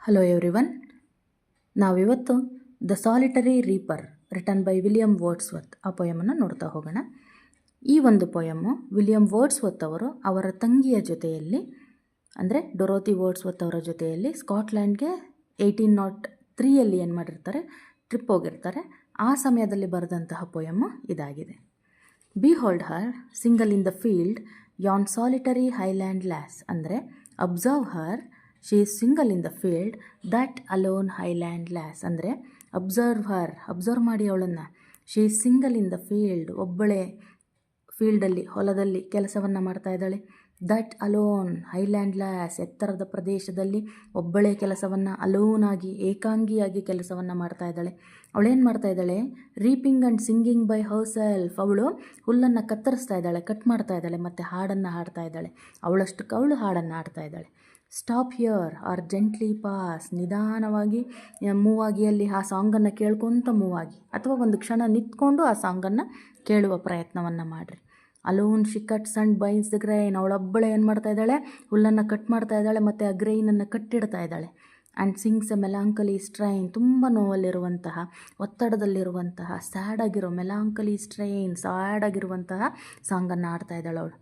Hello everyone, ನಾವಿವತ್ತು the solitary reaper written by William Wordsworth ಆ ಪೊಯಮನ್ನು ನೋಡ್ತಾ ಹೋಗೋಣ. ಈ ಒಂದು ಪೊಯಮ್ಮು ವಿಲಿಯಂ ವರ್ಡ್ಸ್ವರ್ತ್ ಅವರು ಅವರ ತಂಗಿಯ ಜೊತೆಯಲ್ಲಿ, ಅಂದರೆ ಡೊರೋತಿ ವರ್ಡ್ಸ್ವರ್ತ್ ಅವರ ಜೊತೆಯಲ್ಲಿ ಸ್ಕಾಟ್ಲ್ಯಾಂಡ್ಗೆ 1803 ಏನು ಮಾಡಿರ್ತಾರೆ, ಟ್ರಿಪ್ ಹೋಗಿರ್ತಾರೆ. ಆ ಸಮಯದಲ್ಲಿ ಬರೆದಂತಹ ಪೊಯಮ್ಮು ಇದಾಗಿದೆ. Behold her single in the field yon solitary Highland lass, ಅಂದರೆ observe her she is single in the field that alone Highland lass, ಅಂದರೆ ಅಬ್ಸರ್ವ್ ಮಾಡಿ ಅವಳನ್ನು. She is single in the field, ಒಬ್ಬಳೇ ಫೀಲ್ಡಲ್ಲಿ, ಹೊಲದಲ್ಲಿ ಕೆಲಸವನ್ನು ಮಾಡ್ತಾ ಇದ್ದಾಳೆ. ದಟ್ ಅಲೋನ್ ಹೈಲ್ಯಾಂಡ್ ಲ್ಯಾಸ್, ಎತ್ತರದ ಪ್ರದೇಶದಲ್ಲಿ ಒಬ್ಬಳೇ ಕೆಲಸವನ್ನು, ಅಲೋನ್ ಆಗಿ, ಏಕಾಂಗಿಯಾಗಿ ಕೆಲಸವನ್ನು ಮಾಡ್ತಾ ಇದ್ದಾಳೆ. ಅವಳೇನು ಮಾಡ್ತಾ ಇದ್ದಾಳೆ? Reaping and singing by her self, ಅವಳು ಹುಲ್ಲನ್ನು ಕತ್ತರಿಸ್ತಾ ಇದ್ದಾಳೆ, ಕಟ್ ಮಾಡ್ತಾ ಇದ್ದಾಳೆ, ಮತ್ತು ಹಾಡನ್ನು ಹಾಡ್ತಾ ಇದ್ದಾಳೆ. ಅವಳಷ್ಟಕ್ಕೆ ಅವಳು ಹಾಡನ್ನು ಹಾಡ್ತಾ ಇದ್ದಾಳೆ. Stop here or gently pass, ನಿಧಾನವಾಗಿ ಮೂವ್ ಆಗಿ ಅಲ್ಲಿ ಆ ಸಾಂಗನ್ನು ಕೇಳ್ಕೊತ ಮೂವ್ ಆಗಿ, ಅಥವಾ ಒಂದು ಕ್ಷಣ ನಿಂತ್ಕೊಂಡು ಆ ಸಾಂಗನ್ನು ಕೇಳುವ ಪ್ರಯತ್ನವನ್ನು ಮಾಡಿರಿ. Alone she cuts and binds the grain, ಅವಳೊಬ್ಬಳೆ ಏನು ಮಾಡ್ತಾ ಇದ್ದಾಳೆ? ಹುಲ್ಲನ್ನು ಕಟ್ ಮಾಡ್ತಾ ಇದ್ದಾಳೆ ಮತ್ತು ಆ ಗ್ರೈನನ್ನು ಕಟ್ಟಿಡ್ತಾ ಇದ್ದಾಳೆ. ಆ್ಯಂಡ್ ಸಿಂಗ್ಸ್ ಎ ಮೆಲಾಂಕಲಿ ಸ್ಟ್ರೈನ್, ತುಂಬ ನೋವಲ್ಲಿರುವಂತಹ, ಒತ್ತಡದಲ್ಲಿರುವಂತಹ, ಸ್ಯಾಡಾಗಿರೋ ಮೆಲಾಂಕಲಿ ಸ್ಟ್ರೈನ್, ಸ್ಯಾಡಾಗಿರುವಂತಹ ಸಾಂಗನ್ನು ಆಡ್ತಾ ಇದ್ದಾಳೆ ಅವಳು.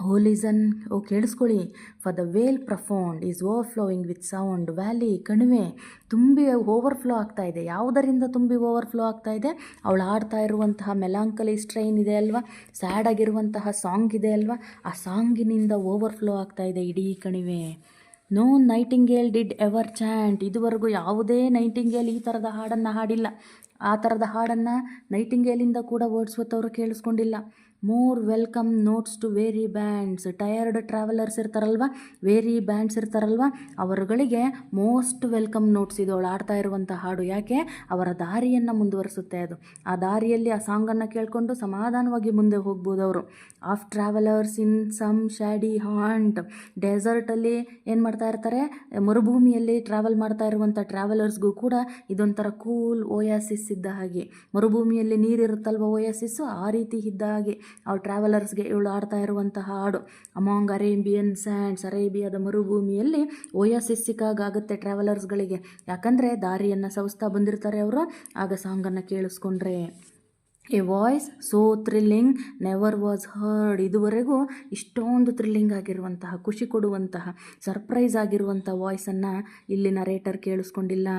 ಓ ಲಿಸನ್, ಓ ಕೇಳಿಸ್ಕೊಳ್ಳಿ. For the vale profound is overflowing with sound, valley ಕಣಿವೆ ತುಂಬಿ ಓವರ್ಫ್ಲೋ ಆಗ್ತಾ ಇದೆ. ಯಾವುದರಿಂದ ತುಂಬಿ ಓವರ್ಫ್ಲೋ ಆಗ್ತಾ ಇದೆ? ಅವಳು ಆಡ್ತಾ ಇರುವಂತಹ ಮೆಲಾಂಕಲಿ ಸ್ಟ್ರೈನ್ ಇದೆ ಅಲ್ವಾ, ಸ್ಯಾಡ್ ಆಗಿರುವಂತಹ ಸಾಂಗ್ ಇದೆ ಅಲ್ವಾ, ಆ ಸಾಂಗಿನಿಂದ ಓವರ್ಫ್ಲೋ ಆಗ್ತಾ ಇದೆ ಇಡೀ ಕಣಿವೆ. No nightingale did ever chant, ಇದುವರೆಗೂ ಯಾವುದೇ ನೈಟಿಂಗೇಲ್ ಈ ಥರದ ಹಾಡನ್ನು ಹಾಡಿಲ್ಲ. ಆ ಥರದ ಹಾಡನ್ನು ನೈಟಿಂಗೇಲಿಂದ ಕೂಡ ವರ್ಡ್ಸ್ವರ್ತ್ ಅವರು ಕೇಳಿಸ್ಕೊಂಡಿಲ್ಲ. More welcome notes to weary bands, tired travellers ಇರ್ತಾರಲ್ವ, ವೇರಿ ಬ್ಯಾಂಡ್ಸ್ ಇರ್ತಾರಲ್ವ, ಅವರುಗಳಿಗೆ ಮೋಸ್ಟ್ ವೆಲ್ಕಮ್ ನೋಟ್ಸ್ ಇದು ಅವಳು ಆಡ್ತಾ ಇರುವಂಥ ಹಾಡು. ಯಾಕೆ? ಅವರ ದಾರಿಯನ್ನು ಮುಂದುವರಿಸುತ್ತೆ ಅದು. ಆ ದಾರಿಯಲ್ಲಿ ಆ ಸಾಂಗನ್ನು ಕೇಳಿಕೊಂಡು ಸಮಾಧಾನವಾಗಿ ಮುಂದೆ ಹೋಗ್ಬೋದು ಅವರು. Of travellers in some shady haunt, ಡೆಸರ್ಟಲ್ಲಿ ಏನು ಮಾಡ್ತಾ ಇರ್ತಾರೆ? ಮರುಭೂಮಿಯಲ್ಲಿ ಟ್ರಾವೆಲ್ ಮಾಡ್ತಾ ಇರುವಂಥ ಟ್ರಾವೆಲರ್ಸ್ಗೂ ಕೂಡ ಇದೊಂಥರ ಕೂಲ್ ಓಯಾಸಿಸ್ ಇದ್ದ ಹಾಗೆ. ಮರುಭೂಮಿಯಲ್ಲಿ ನೀರಿರುತ್ತಲ್ವ, ಓಯಾಸಿಸ್ಸು ಆ ರೀತಿ ಇದ್ದ ಹಾಗೆ ಅವ್ರು ಟ್ರಾವೆಲರ್ಸ್ಗೆ ಇವಳು ಆಡ್ತಾ ಇರುವಂತಹ ಹಾಡು. ಅಮಾಂಗ್ ಅರೇಬಿಯನ್ ಸ್ಯಾಂಡ್ಸ್, ಅರೇಬಿಯಾದ ಮರುಭೂಮಿಯಲ್ಲಿ ಓಯಾಸಿಸ್ ಸಿಕ್ಕಾಗುತ್ತೆ ಟ್ರಾವೆಲರ್ಸ್ಗಳಿಗೆ. ಯಾಕಂದರೆ ದಾರಿಯನ್ನು ಸವಿಸ್ತಾ ಬಂದಿರ್ತಾರೆ ಅವರು. ಆಗ ಸಾಂಗನ್ನು ಕೇಳಿಸ್ಕೊಂಡ್ರೆ a voice so thrilling never was heard, ಇದುವರೆಗೂ ಇಷ್ಟೊಂದು ಥ್ರಿಲ್ಲಿಂಗ್ ಆಗಿರುವಂತಹ, ಖುಷಿ ಕೊಡುವಂತಹ, ಸರ್ಪ್ರೈಸ್ ಆಗಿರುವಂಥ ವಾಯ್ಸನ್ನು ಇಲ್ಲಿ ನರೇಟರ್ ಕೇಳಿಸ್ಕೊಂಡಿಲ್ಲ.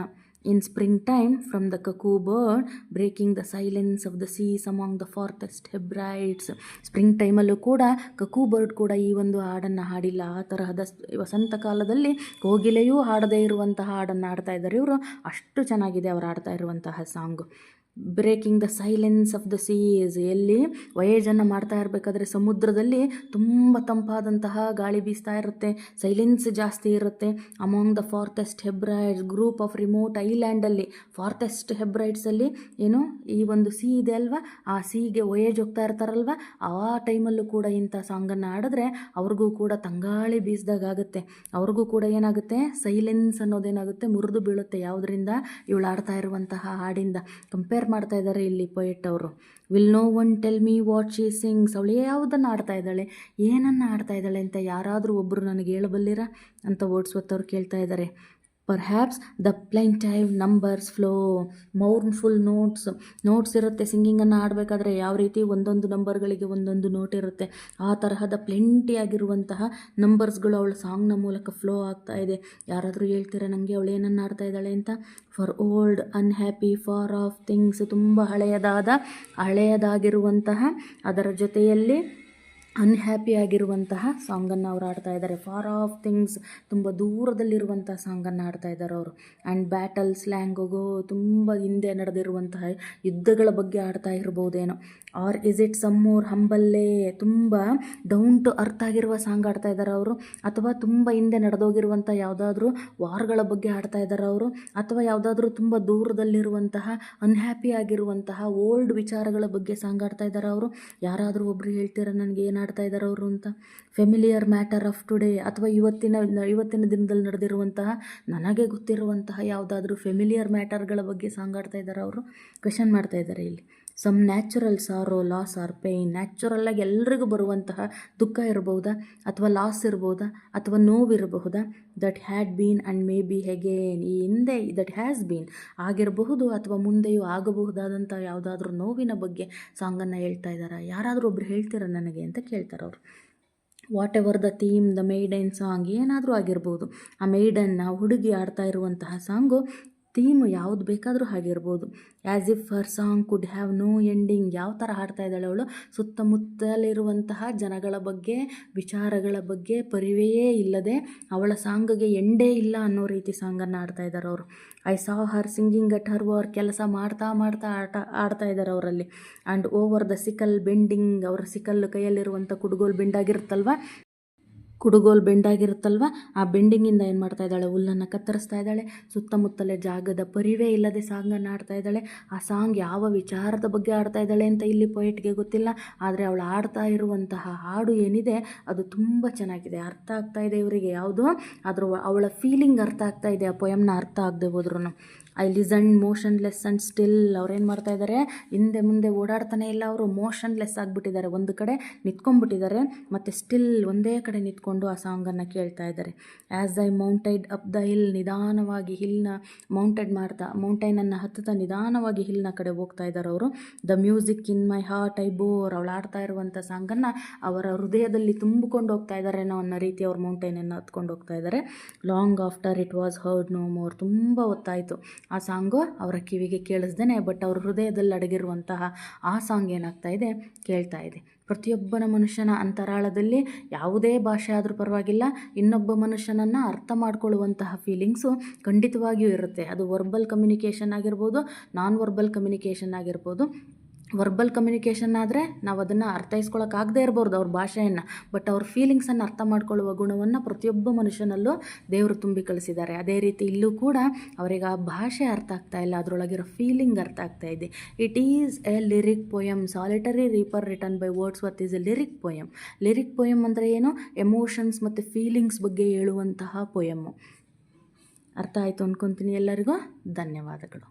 In spring time from the cuckoo bird breaking the silence of the seas among the forest Hebrides, spring ಟೈಮಲ್ಲೂ ಕೂಡ ಕಕೂ ಬರ್ಡ್ ಕೂಡ ಈ ಒಂದು ಹಾಡನ್ನು ಹಾಡಿಲ್ಲ. ಆ ತರಹದ ವಸಂತ ಕಾಲದಲ್ಲಿ ಕೋಗಿಲೆಯೂ ಹಾಡದೇ ಇರುವಂತಹ ಹಾಡನ್ನು ಆಡ್ತಾ ಇದ್ದಾರೆ ಇವರು. ಅಷ್ಟು ಚೆನ್ನಾಗಿದೆ ಅವರು ಆಡ್ತಾ ಇರುವಂತಹ song. Breaking the silence of the seas, ಎಲ್ಲಿ ವಯೇಜನ್ನು ಮಾಡ್ತಾ ಇರಬೇಕಾದ್ರೆ ಸಮುದ್ರದಲ್ಲಿ ತುಂಬ ತಂಪಾದಂತಹ ಗಾಳಿ ಬೀಸ್ತಾ ಇರುತ್ತೆ, ಸೈಲೆನ್ಸ್ ಜಾಸ್ತಿ ಇರುತ್ತೆ. Among the forest Hebrides, group of remote ಐಲ್ಯಾಂಡಲ್ಲಿ, ಫಾರೆಸ್ಟ್ ಹೆಬ್ರೈಡ್ಸಲ್ಲಿ ಏನು ಈ ಒಂದು ಸೀ ಇದೆ ಅಲ್ವಾ, ಆ ಸೀಗೆ ವಯೇಜ್ ಹೋಗ್ತಾ ಇರ್ತಾರಲ್ವ, ಆ ಟೈಮಲ್ಲೂ ಕೂಡ ಇಂಥ ಸಾಂಗನ್ನು ಆಡಿದ್ರೆ ಅವ್ರಿಗೂ ಕೂಡ ತಂಗಾಳಿ ಬೀಸ್ದಾಗುತ್ತೆ. ಅವ್ರಿಗೂ ಕೂಡ ಏನಾಗುತ್ತೆ? ಸೈಲೆನ್ಸ್ ಅನ್ನೋದೇನಾಗುತ್ತೆ? ಮುರಿದು ಬೀಳುತ್ತೆ. ಯಾವುದರಿಂದ? ಇವಳು ಆಡ್ತಾ ಇರುವಂತಹ ಹಾಡಿಂದ. ಕಂಪೇರ್ ಮಾಡ್ತಾ ಇದ್ದಾರೆ ಇಲ್ಲಿ ಪೊಯೆಟ್ ಅವರು. Will no one tell me what she sings, ಅವಳು ಯಾವುದನ್ನು ಆಡ್ತಾ ಇದ್ದಾಳೆ, ಏನನ್ನು ಆಡ್ತಾ ಇದ್ದಾಳೆ ಅಂತ ಯಾರಾದರೂ ಒಬ್ಬರು ನನಗೆ ಹೇಳಬಲ್ಲಿರಾ ಅಂತ ವರ್ಡ್ಸ್ವರ್ತ್ ಅವರು ಕೇಳ್ತಾ ಇದ್ದಾರೆ. Perhaps the plaintive numbers flow, mournful notes ಇರುತ್ತೆ. ಸಿಂಗಿಂಗನ್ನು ಆಡಬೇಕಾದ್ರೆ ಯಾವ ರೀತಿ ಒಂದೊಂದು ನಂಬರ್ಗಳಿಗೆ ಒಂದೊಂದು ನೋಟ್ ಇರುತ್ತೆ, ಆ ತರಹದ ಪ್ಲೆಂಟಿ ಆಗಿರುವಂತಹ ನಂಬರ್ಸ್ಗಳು ಅವಳ ಸಾಂಗ್ನ ಮೂಲಕ ಫ್ಲೋ ಆಗ್ತಾ ಇದೆ. ಯಾರಾದರೂ ಹೇಳ್ತೀರಾ ನನಗೆ ಅವಳು ಏನನ್ನು ಆಡ್ತಾ ಇದ್ದಾಳೆ ಅಂತ? For old unhappy for of things, ತುಂಬ ಹಳೆಯದಾಗಿರುವಂತಹ, ಅದರ ಜೊತೆಯಲ್ಲಿ ಅನ್ಹ್ಯಾಪಿ ಆಗಿರುವಂತಹ ಸಾಂಗನ್ನು ಅವ್ರು ಆಡ್ತಾ ಇದ್ದಾರೆ. ಫಾರ್ ಆಫ್ ಥಿಂಗ್ಸ್, ತುಂಬ ದೂರದಲ್ಲಿರುವಂತಹ ಸಾಂಗನ್ನು ಆಡ್ತಾ ಇದ್ದಾರೆ ಅವರು. ಆ್ಯಂಡ್ ಬ್ಯಾಟಲ್ ಸ್ಲ್ಯಾಂಗು, ತುಂಬ ಹಿಂದೆ ನಡೆದಿರುವಂತಹ ಯುದ್ಧಗಳ ಬಗ್ಗೆ ಆಡ್ತಾ ಇರ್ಬೋದೇನೋ. Or is it some more ಹಂಬಲ್ಲೇ, ತುಂಬ ಡೌನ್ ಟು ಅರ್ತ್ ಆಗಿರುವ ಸಾಂಗ್ ಆಡ್ತಾ ಇದ್ದಾರೆ ಅವರು. ಅಥವಾ ತುಂಬ ಹಿಂದೆ ನಡೆದೋಗಿರುವಂಥ ಯಾವುದಾದ್ರೂ ವಾರ್ಗಳ ಬಗ್ಗೆ ಆಡ್ತಾ ಇದ್ದಾರೆ ಅವರು. ಅಥವಾ ಯಾವುದಾದ್ರೂ ತುಂಬ ದೂರದಲ್ಲಿರುವಂತಹ ಅನ್ಹ್ಯಾಪಿ ಆಗಿರುವಂತಹ ಓಲ್ಡ್ ವಿಚಾರಗಳ ಬಗ್ಗೆ ಸಾಂಗ್ ಆಡ್ತಾ ಇದ್ದಾರೆ ಅವರು. ಯಾರಾದರೂ ಒಬ್ಬರು ಹೇಳ್ತೀರಾ ನನಗೆ ಏನು ಆಡ್ತಾ ಇದ್ದಾರೆ ಅವರು ಅಂತ? ಫೆಮಿಲಿಯರ್ ಮ್ಯಾಟರ್ ಆಫ್ ಟುಡೇ, ಅಥವಾ ಇವತ್ತಿನ ದಿನದಲ್ಲಿ ನಡೆದಿರುವಂತಹ ನನಗೆ ಗೊತ್ತಿರುವಂತಹ ಯಾವುದಾದ್ರೂ ಫೆಮಿಲಿಯರ್ ಮ್ಯಾಟರ್ಗಳ ಬಗ್ಗೆ ಸಾಂಗ್ ಆಡ್ತಾ ಇದ್ದಾರೆ ಅವರು. ಕ್ವೆಶನ್ ಮಾಡ್ತಾ ಇದ್ದಾರೆ ಇಲ್ಲಿ. Some natural sorrow, loss or pain. ನ್ಯಾಚುರಲ್ಲಾಗಿ ಎಲ್ರಿಗೂ ಬರುವಂತಹ ದುಃಖ ಇರಬಹುದಾ, ಅಥವಾ ಲಾಸ್ ಇರಬಹುದಾ, ಅಥವಾ ನೋವಿರಬಹುದಾ. That had been and may be again. ಈ ಹಿಂದೆ ದಟ್ ಹ್ಯಾಸ್ ಬೀನ್ ಆಗಿರಬಹುದು, ಅಥವಾ ಮುಂದೆಯೂ ಆಗಬಹುದಾದಂಥ ಯಾವುದಾದ್ರೂ ನೋವಿನ ಬಗ್ಗೆ ಸಾಂಗನ್ನು ಹೇಳ್ತಾ ಇದ್ದಾರೆ. ಯಾರಾದರೂ ಒಬ್ರು ಹೇಳ್ತೀರಾ ನನಗೆ ಅಂತ ಕೇಳ್ತಾರೆ ಅವರು. What ever the theme, the maiden song ಏನಾದರೂ ಆಗಿರ್ಬೋದು. ಆ ಮೇಡನ್, ಆ ಹುಡುಗಿ ಆಡ್ತಾ ಇರುವಂತಹ ಸಾಂಗು ಥೀಮ್ ಯಾವುದು ಬೇಕಾದರೂ ಆಗಿರ್ಬೋದು. As if her song could have no ending. ಯಾವ ಥರ ಹಾಡ್ತಾ ಇದ್ದಾಳೆ ಅವಳು, ಸುತ್ತಮುತ್ತಲಿರುವಂತಹ ಜನಗಳ ಬಗ್ಗೆ, ವಿಚಾರಗಳ ಬಗ್ಗೆ ಪರಿವೆಯೇ ಇಲ್ಲದೆ ಅವಳ ಸಾಂಗ್ಗೆ ಎಂಡೇ ಇಲ್ಲ ಅನ್ನೋ ರೀತಿ ಸಾಂಗನ್ನು ಆಡ್ತಾ ಇದ್ದಾರೆ ಅವರು. I saw Har singing at her work. ಕೆಲಸ ಮಾಡ್ತಾ ಆಡ್ತಾ ಇದ್ದಾರೆ ಅವರಲ್ಲಿ. And over the sickle bending. ಅವರ ಸಿಕಲ್ ಕೈಯಲ್ಲಿರುವಂಥ ಕುಡುಗೋಲು ಬೆಂಡಾಗಿರುತ್ತಲ್ವ, ಆ ಬೆಂಡಿಂಗಿಂದ ಏನು ಮಾಡ್ತಾ ಇದ್ದಾಳೆ, ಹುಲ್ಲನ್ನು ಕತ್ತರಿಸ್ತಾ ಇದ್ದಾಳೆ. ಸುತ್ತಮುತ್ತಲೇ ಜಾಗದ ಪರಿವೇ ಇಲ್ಲದೆ ಸಾಂಗನ್ನು ಆಡ್ತಾ ಇದ್ದಾಳೆ. ಆ ಸಾಂಗ್ ಯಾವ ವಿಚಾರದ ಬಗ್ಗೆ ಆಡ್ತಾ ಇದ್ದಾಳೆ ಅಂತ ಇಲ್ಲಿ ಪೊಯೆಟ್ಗೆ ಗೊತ್ತಿಲ್ಲ, ಆದರೆ ಅವಳು ಆಡ್ತಾ ಇರುವಂತಹ ಹಾಡು ಏನಿದೆ ಅದು ತುಂಬ ಚೆನ್ನಾಗಿದೆ, ಅರ್ಥ ಆಗ್ತಾ ಇದೆ ಇವರಿಗೆ. ಯಾವುದು ಆದರೂ ಅವಳ ಫೀಲಿಂಗ್ ಅರ್ಥ ಆಗ್ತಾ ಇದೆ, ಆ ಪೊಯಮ್ನ ಅರ್ಥ ಆಗದೆ ಹೋದ್ರೂ. I listen motionless and still. ಅವ್ರೇನು ಮಾಡ್ತಾ ಇದ್ದಾರೆ, ಹಿಂದೆ ಮುಂದೆ ಓಡಾಡ್ತಾನೆ ಇಲ್ಲ, ಅವರು ಮೋಷನ್ಲೆಸ್ ಆಗಿಬಿಟ್ಟಿದ್ದಾರೆ, ಒಂದು ಕಡೆ ನಿಂತ್ಕೊಂಡ್ಬಿಟ್ಟಿದ್ದಾರೆ, ಮತ್ತು ಸ್ಟಿಲ್ ಒಂದೇ ಕಡೆ ನಿಂತ್ಕೊಂಡು ಆ ಸಾಂಗನ್ನು ಕೇಳ್ತಾ ಇದ್ದಾರೆ. As I mounted up the hill. ನಿಧಾನವಾಗಿ ಹಿಲ್ನ ಮೌಂಟೈನನ್ನು ಹತ್ತುತ್ತಾ ನಿಧಾನವಾಗಿ ಹಿಲ್ನ ಕಡೆ ಹೋಗ್ತಾ ಇದ್ದಾರೆ ಅವರು. The music in my heart I bore. ಅವಳು ಆಡ್ತಾ ಇರುವಂಥ ಸಾಂಗನ್ನು ಅವರ ಹೃದಯದಲ್ಲಿ ತುಂಬಿಕೊಂಡು ಹೋಗ್ತಾ ಇದ್ದಾರೆ ಅನ್ನೋ ರೀತಿ ಅವ್ರು ಮೌಂಟೈನನ್ನು ಹತ್ಕೊಂಡು ಹೋಗ್ತಾ ಇದ್ದಾರೆ. Long after it was heard no more. ತುಂಬ ಹೊತ್ತಾಯಿತು ಆ ಸಾಂಗು ಅವರ ಕಿವಿಗೆ ಕೇಳಿಸ್ದೇನೆ, ಬಟ್ ಅವ್ರ ಹೃದಯದಲ್ಲಿ ಅಡಗಿರುವಂತಹ ಆ ಸಾಂಗ್ ಏನಾಗ್ತಾ ಇದೆ, ಕೇಳ್ತಾ ಇದೆ. ಪ್ರತಿಯೊಬ್ಬನ ಮನುಷ್ಯನ ಅಂತರಾಳದಲ್ಲಿ ಯಾವುದೇ ಭಾಷೆ ಆದರೂ ಪರವಾಗಿಲ್ಲ, ಇನ್ನೊಬ್ಬ ಮನುಷ್ಯನನ್ನು ಅರ್ಥ ಮಾಡ್ಕೊಳ್ಳುವಂತಹ ಫೀಲಿಂಗ್ಸು ಖಂಡಿತವಾಗಿಯೂ ಇರುತ್ತೆ. ಅದು ವರ್ಬಲ್ ಕಮ್ಯುನಿಕೇಷನ್ ಆಗಿರ್ಬೋದು, ನಾನ್ ವರ್ಬಲ್ ಕಮ್ಯುನಿಕೇಷನ್ ಆಗಿರ್ಬೋದು. ವರ್ಬಲ್ ಕಮ್ಯುನಿಕೇಷನ್ ಆದರೆ ನಾವು ಅದನ್ನು ಅರ್ಥೈಸ್ಕೊಳ್ಳೋಕ್ಕಾಗದೇ ಇರ್ಬೋದು ಅವ್ರ ಭಾಷೆಯನ್ನು, ಬಟ್ ಅವ್ರ ಫೀಲಿಂಗ್ಸನ್ನು ಅರ್ಥ ಮಾಡ್ಕೊಳ್ಳುವ ಗುಣವನ್ನು ಪ್ರತಿಯೊಬ್ಬ ಮನುಷ್ಯನಲ್ಲೂ ದೇವರು ತುಂಬಿ ಕಳಿಸಿದ್ದಾರೆ. ಅದೇ ರೀತಿ ಇಲ್ಲೂ ಕೂಡ ಅವರಿಗೆ ಆ ಭಾಷೆ ಅರ್ಥ ಆಗ್ತಾ ಇಲ್ಲ, ಅದರೊಳಗಿರೋ ಫೀಲಿಂಗ್ ಅರ್ಥ ಆಗ್ತಾ ಇದೆ. It is A lyric poem. Solitary reaper written by Wordsworth is A lyric poem. Lyric poem ಅಂದರೆ ಏನು, ಎಮೋಷನ್ಸ್ ಮತ್ತು ಫೀಲಿಂಗ್ಸ್ ಬಗ್ಗೆ ಹೇಳುವಂತಹ ಪೊಯಮ್ಮು. ಅರ್ಥ ಆಯಿತು ಅಂದ್ಕೊತೀನಿ ಎಲ್ಲರಿಗೂ. ಧನ್ಯವಾದಗಳು.